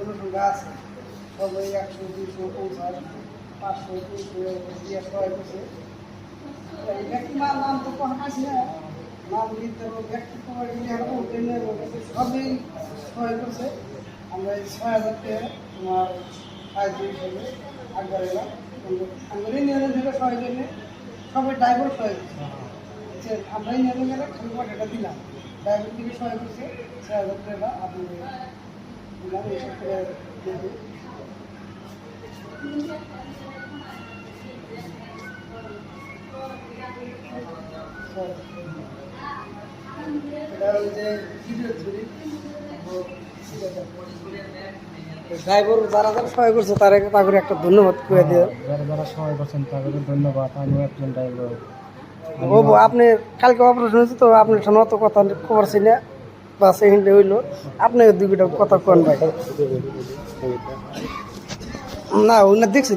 জনসংখ্যা আছে সবাই 100, 200, 50, 500, 300 দিয়ে সহায় করছে। ব্যক্তিমার নাম তো পাচ্ছি না, নাম দিতে ব্যক্তিত্ব সবই সহায় করছে। আমরা এই 6,000 টাকা তোমার সাহায্য হিসেবে আগবার এলাম। আমরা ইউনিয়নের থেকে সহায় করলে সবাই ড্রাইভার সহায় করছে। আমরা ইউনিয়নে গেলে খালি টাকা দিলাম, ড্রাইভার থেকে সহায় করছে 6,000 টাকা আপনি দিলাম। এইসব করে দেবো। ড্রাইভার যারা যারা সহায় করছে তাদের একটা ধন্যবাদ করে দিয়ে। যারা যারা সহায় করছেন তাদেরকে ধন্যবাদ। আমিও একজন ড্রাইভার। ও আপনি কালকে অপারেশন হয়েছে তো আপনার সামনে অত কথা খবর ছিল না বা সেকেন্ডে হইলো, আপনি দুইটা কথা কোন ভাই? না ওই না দেখছি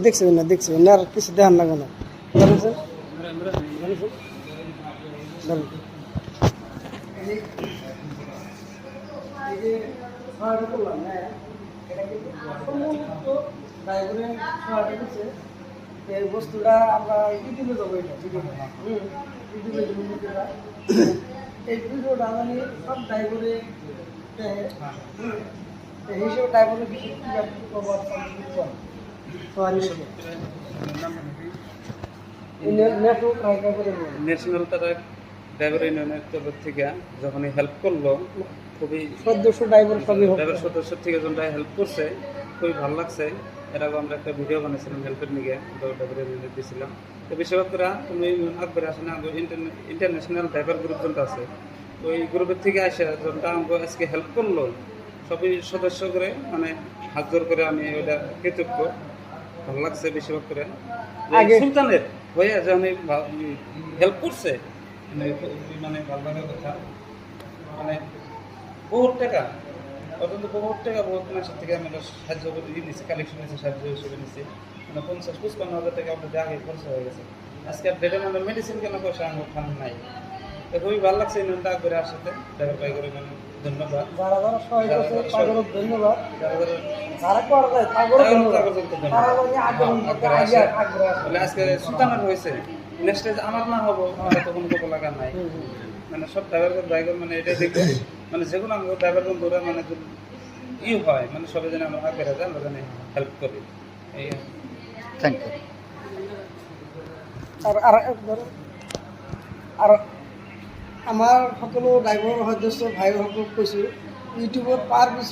আর কিছু দেখান লাগবে না। এই বস্তুটা আমরা ইউটিউবে যাবো, এই ভিডিওটা মানে সব ড্রাইভারে হিসেবে ড্রাইভারের বিশেষ ন্যাশনাল ট্রাক ড্রাইভার ইউনিয়নের তরফ থেকে যখনই হেল্প করলো, খুবই সদস্য ড্রাইভার সবই ড্রাইভার সদস্যের থেকে যখন হেল্প করছে খুবই ভালো লাগছে। এর আগে আমরা একটা ভিডিও বানিয়েছিলাম হেল্পের নিয়ে, ড্রাইভার ইউনিয়নে দিয়েছিলাম। তো বেশিরভাগরা তুমি আকবরে আসে না, ইন্টারন্যাশনাল ড্রাইভার গ্রুপ যেটা আছে ওই গ্রুপের থেকে আসে যনটা আমাকে আজকে হেল্প করলো, সবই সদস্য করে মানে হাত জোর করে আমি ওইটা কৃতজ্ঞ। ভালো লাগছে বেশিরভাগ করে সুলতানের হয়ে যে আমি হেল্প করছে, মানে ভালো লাগার কথা। মানে বহুত টাকা অত্যন্ত বহুত টাকা বহুত মানুষের থেকে আমি সাহায্য করে নিচ্ছি, কালেকশন নিচ্ছি, সাহায্য হিসেবে নিচ্ছি। মানে 50-55 হাজার টাকা আমাদের আগে খরচ হয়ে গেছে। আজকে ডেটে মানে মেডিসিন কেন পয়সা আমার খান নাই। তো খুবই ভালো লাগছে ইউনিয়নটা করে আসাতে, ড্রাইভার ভাই করে মানে ধন্যবাদ। যারা যারা সহায় করছে তাদেরও ধন্যবাদ। যারা যারা যারা করা যায় তাদেরও বলে আজকে সুলতানের হয়েছে, নেক্সট আমার না হবো, আমার তো কোনো কত লাগা নাই। মানে সব ড্রাইভার মানে এটাই দেখবে, মানে যেগুলো আমাদের ড্রাইভার বন্ধুরা মানে হয়, মানে সবাই যেন আমরা আগে যায়, আমরা জানি হেল্প করি। এই থ্যাংক ইউ। আর আমার সকলো ড্রাইভার সদস্য ভাই সকলক কৈছোঁ, ইউটিউবত পাৰ পিছত